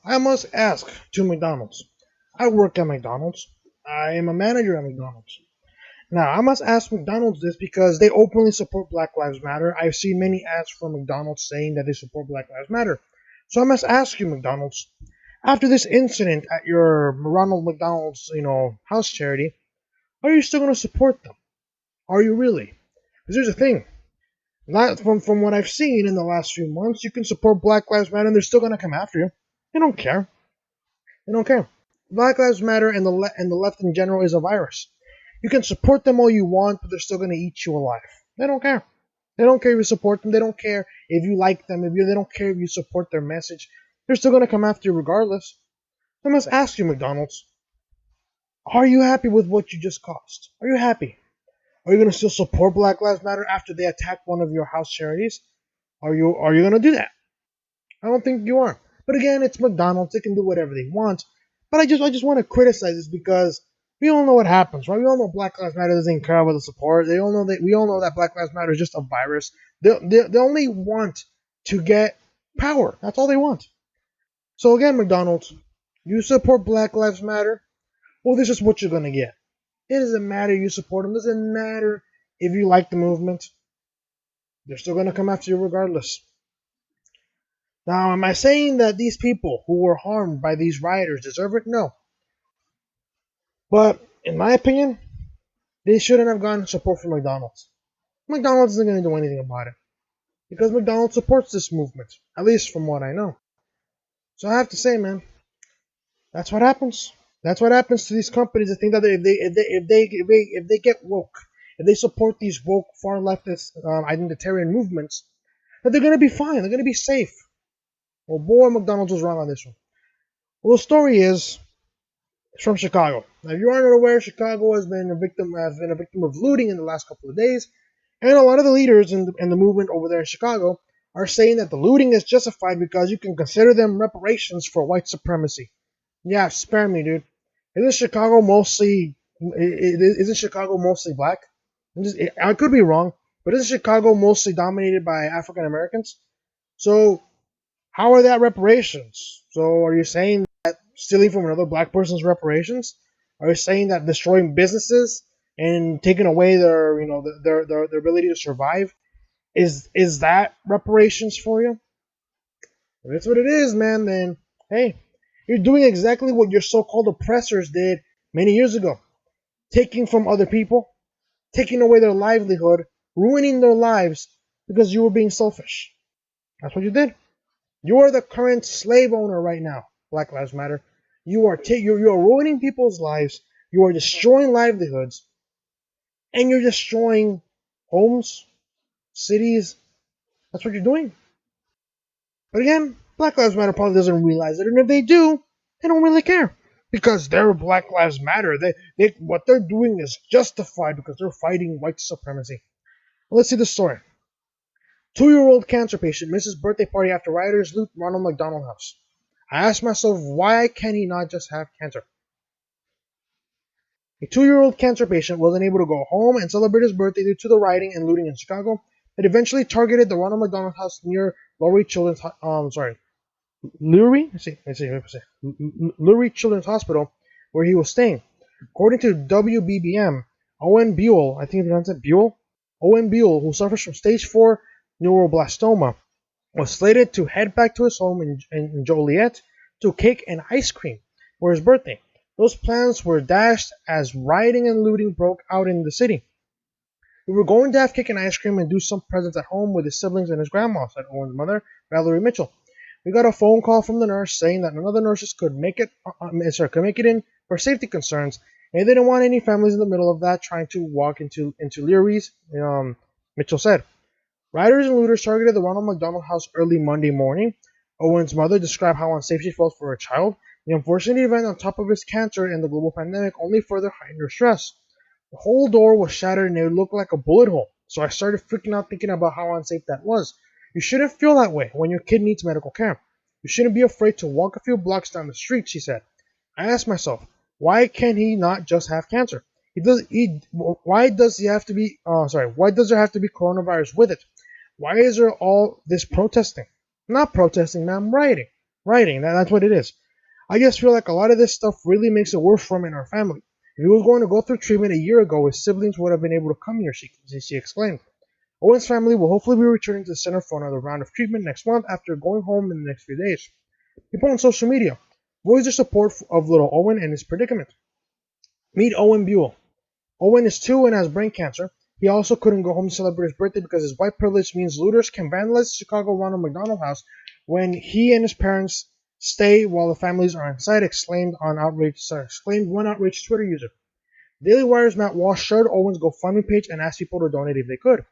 I must ask to McDonald's. I work at McDonald's. I am a manager at McDonald's. Now, I must ask McDonald's this because they openly support Black Lives Matter. I've seen many ads from McDonald's saying that they support Black Lives Matter. So I must ask you, McDonald's, after this incident at your Ronald McDonald's, house charity, are you still going to support them? Are you really? Because here's the thing. Not from what I've seen in the last few months, you can support Black Lives Matter and they're still going to come after you. They don't care. They don't care. Black Lives Matter and the left in general is a virus. You can support them all you want, but they're still going to eat you alive. They don't care. They don't care if you support them. They don't care if you like them. They don't care if you support their message. They're still going to come after you regardless. I must ask you, McDonald's, are you happy with what you just caused? Are you happy? Are you going to still support Black Lives Matter after they attack one of your house charities? Are you going to do that? I don't think you are. But again, it's McDonald's. They can do whatever they want. But I just want to criticize this because we all know what happens, right? We all know Black Lives Matter doesn't care about the support. We all know that Black Lives Matter is just a virus. They only want to get power. That's all they want. So again, McDonald's, you support Black Lives Matter. Well, this is what you're gonna get. It doesn't matter you support them. It doesn't matter if you like the movement. They're still gonna come after you regardless. Now, am I saying that these people who were harmed by these rioters deserve it? No. But in my opinion, they shouldn't have gotten support from McDonald's. McDonald's isn't going to do anything about it because McDonald's supports this movement, at least from what I know. So I have to say, man, that's what happens. That's what happens to these companies. I think that if they get woke, if they support these woke far leftist identitarian movements, that they're going to be fine. They're going to be safe. Well, boy, McDonald's was wrong on this one. Well, the story is it's from Chicago. Now, if you aren't aware, Chicago has been a victim of looting in the last couple of days, and a lot of the leaders in the movement over there in Chicago are saying that the looting is justified because you can consider them reparations for white supremacy. Yeah, spare me, dude. Isn't Chicago mostly black? I could be wrong, but isn't Chicago mostly dominated by African Americans? So how are that reparations? So are you saying that stealing from another black person's reparations? Are you saying that destroying businesses and taking away their their ability to survive is that reparations for you? If that's what it is, man, then hey, you're doing exactly what your so-called oppressors did many years ago. Taking from other people, taking away their livelihood, ruining their lives because you were being selfish. That's what you did. You are the current slave owner right now, Black Lives Matter. You're ruining people's lives. You are destroying livelihoods, and you're destroying homes, cities. That's what you're doing. But again, Black Lives Matter probably doesn't realize it, and if they do, they don't really care because they're Black Lives Matter. What they're doing is justified because they're fighting white supremacy. Well, let's see the story. 2-year-old cancer patient misses birthday party after rioters loot Ronald McDonald house. I asked myself, why can he not just have cancer? A 2-year-old cancer patient wasn't able to go home and celebrate his birthday due to the rioting and looting in Chicago that eventually targeted the Ronald McDonald House near Lurie Children's Lurie Children's Hospital, where he was staying. According to WBBM, Owen Buell, I think you pronounce it Buell, Owen Buell, who suffers from stage 4 neuroblastoma, was slated to head back to his home in Joliet to cake and ice cream for his birthday. Those plans were dashed as rioting and looting broke out in the city. We were going to have cake and ice cream and do some presents at home with his siblings and his grandma, said Owen's mother, Valerie Mitchell. We got a phone call from the nurse saying that none of the nurses could make it in for safety concerns, and they didn't want any families in the middle of that trying to walk into Leary's, Mitchell said. Rioters and looters targeted the Ronald McDonald House early Monday morning. Owen's mother described how unsafe she felt for her child. The unfortunate event, on top of his cancer and the global pandemic, only further heightened her stress. The whole door was shattered and it looked like a bullet hole, so I started freaking out thinking about how unsafe that was. You shouldn't feel that way when your kid needs medical care. You shouldn't be afraid to walk a few blocks down the street, she said. I asked myself, why can't he not just have cancer? Why does there have to be coronavirus with it? Why is there all this protesting? Not protesting, ma'am, rioting. Rioting. That's what it is. I just feel like a lot of this stuff really makes it worse for him in our family. If he was going to go through treatment a year ago, his siblings would have been able to come here, she exclaimed. Owen's family will hopefully be returning to the center for another round of treatment next month after going home in the next few days. People on social media voiced their support of little Owen and his predicament. Meet Owen Buell. Owen is 2 and has brain cancer. He also couldn't go home to celebrate his birthday because his white privilege means looters can vandalize the Chicago Ronald McDonald house when he and his parents stay while the families are inside, exclaimed one outraged Twitter user. Daily Wire's Matt Walsh shared Owen's GoFundMe page and asked people to donate if they could.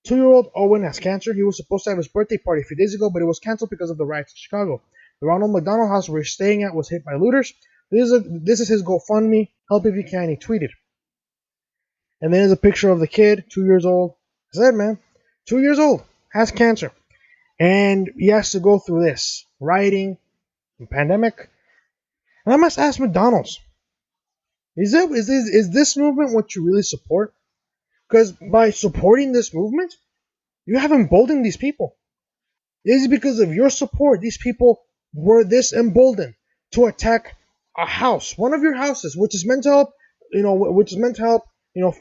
2-year-old Owen has cancer. He was supposed to have his birthday party a few days ago, but it was canceled because of the riots in Chicago. The Ronald McDonald house where he's staying at was hit by looters. This is his GoFundMe. Help if you can, he tweeted. And then there's a picture of the kid, 2 years old. I said, man, 2 years old, has cancer. And he has to go through this rioting, pandemic. And I must ask McDonald's, is this movement what you really support? Because by supporting this movement, you have emboldened these people. It is because of your support these people were this emboldened to attack a house, one of your houses, which is meant to help,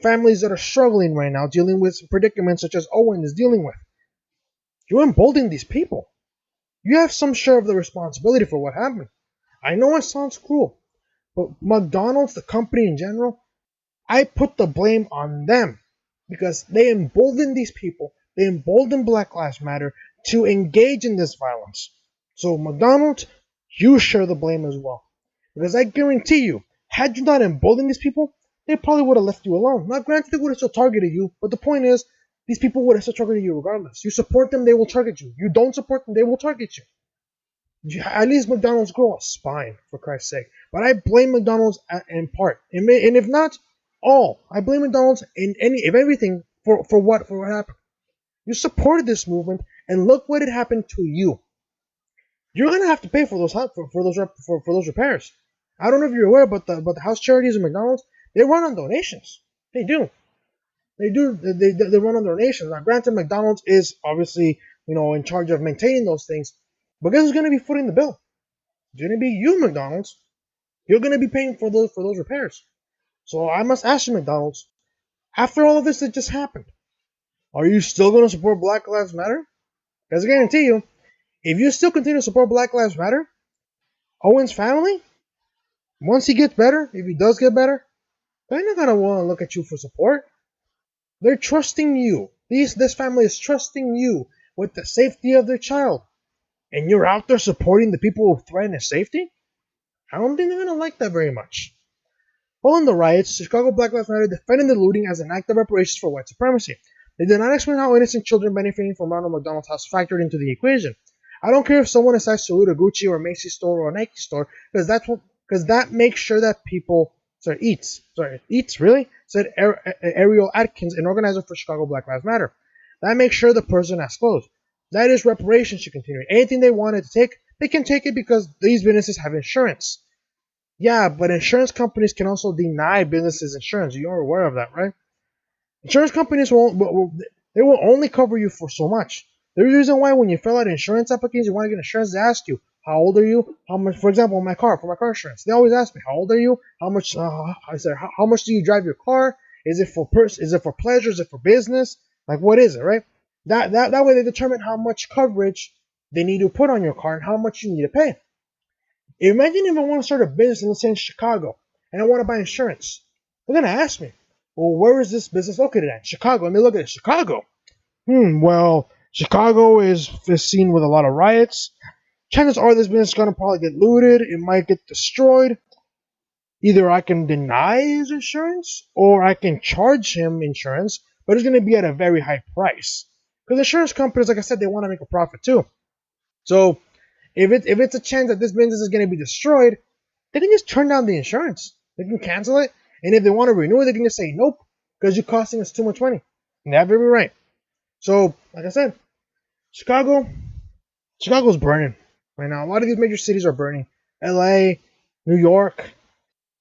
families that are struggling right now, dealing with predicaments such as Owen is dealing with. You emboldened these people. You have some share of the responsibility for what happened. I know it sounds cruel, but McDonald's, the company in general, I put the blame on them because they emboldened these people. They emboldened Black Lives Matter to engage in this violence. So McDonald's, you share the blame as well. Because I guarantee you, had you not emboldened these people, they probably would have left you alone. Not granted they would have still targeted you, but the point is, these people would have still targeted you regardless. You support them, they will target you. You don't support them, they will target you. At least McDonald's grow a spine, for Christ's sake. But I blame McDonald's in part. And if not all, I blame McDonald's if everything for what happened. You supported this movement, and look what had happened to you. You're gonna have to pay for those repairs. I don't know if you're aware, but the house charities in McDonald's, they run on donations. They do. They run on donations. Now, granted, McDonald's is obviously in charge of maintaining those things, but guess who's gonna be footing the bill? It's gonna be you, McDonald's. You're gonna be paying for those repairs. So I must ask you, McDonald's, after all of this that just happened, are you still gonna support Black Lives Matter? Because I guarantee you, if you still continue to support Black Lives Matter, Owen's family, once he gets better, if he does get better, they're not gonna want to look at you for support. They're trusting you. This family is trusting you with the safety of their child, and you're out there supporting the people who threaten his safety. I don't think they're gonna like that very much. Following the riots, Chicago Black Lives Matter defended the looting as an act of reparations for white supremacy. They did not explain how innocent children benefiting from Ronald McDonald's house factored into the equation. I don't care if someone decides to loot a Gucci or Macy's store or a Nike store, because that makes sure that people eats really, said Ariel Atkins, an organizer for Chicago Black Lives Matter. That makes sure the person has clothes. That is reparations, she continued. Anything they wanted to take, they can take it because these businesses have insurance. Yeah, but insurance companies can also deny businesses insurance. You're aware of that, right? Insurance companies they will only cover you for so much. There's a reason why when you fill out insurance applications, you want to get insurance, they ask you, how old are you? How much, for example, for my car insurance, they always ask me, how old are you? How much, how much do you drive your car? Is it for pleasure? Is it for business? Like, what is it, right? That way they determine how much coverage they need to put on your car and how much you need to pay. Imagine if I want to start a business in, let's say, in Chicago, and I want to buy insurance. They're going to ask me, well, where is this business located at? Chicago. And they look at it, Chicago. Well, Chicago is seen with a lot of riots. Chances are this business is going to probably get looted. It might get destroyed. Either I can deny his insurance, or I can charge him insurance, but it's going to be at a very high price. Because insurance companies, like I said, they want to make a profit too. So if it's a chance that this business is going to be destroyed, they can just turn down the insurance. They can cancel it. And if they want to renew it, they can just say, nope, because you're costing us too much money. And they have every right. So, like I said, Chicago's burning right now. A lot of these major cities are burning. LA, New York,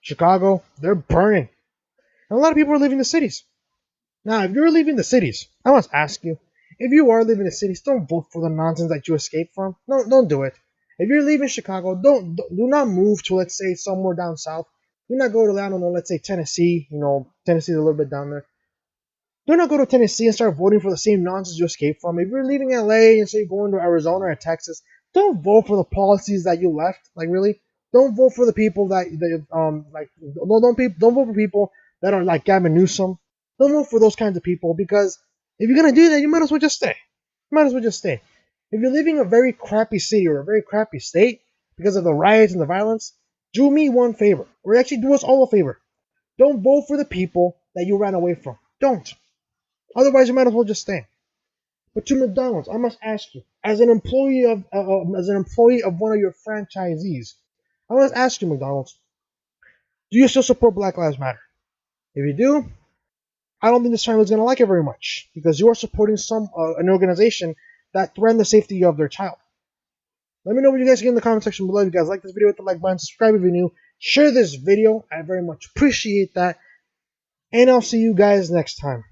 Chicago, they're burning. And a lot of people are leaving the cities. Now, if you're leaving the cities, I must ask you, if you are leaving the cities, don't vote for the nonsense that you escaped from. No, don't do it. If you're leaving Chicago, do not move to, let's say, somewhere down south. Do not go to, I don't know, let's say Tennessee. Tennessee's a little bit down there. Do not go to Tennessee and start voting for the same nonsense you escaped from. If you're leaving LA and say you're going to Arizona or Texas, don't vote for the policies that you left. Like, really, don't vote for the people don't vote for people that are like Gavin Newsom. Don't vote for those kinds of people, because if you're gonna do that, you might as well just stay. You might as well just stay. If you're leaving a very crappy city or a very crappy state because of the riots and the violence, do me one favor, or actually do us all a favor. Don't vote for the people that you ran away from. Don't. Otherwise, you might as well just stay. But to McDonald's, I must ask you, as an employee of one of your franchisees, I must ask you, McDonald's, do you still support Black Lives Matter? If you do, I don't think this family is going to like it very much, because you are supporting an organization that threatened the safety of their child. Let me know what you guys think in the comment section below. If you guys like this video, hit the like button, subscribe if you're new, share this video. I very much appreciate that, and I'll see you guys next time.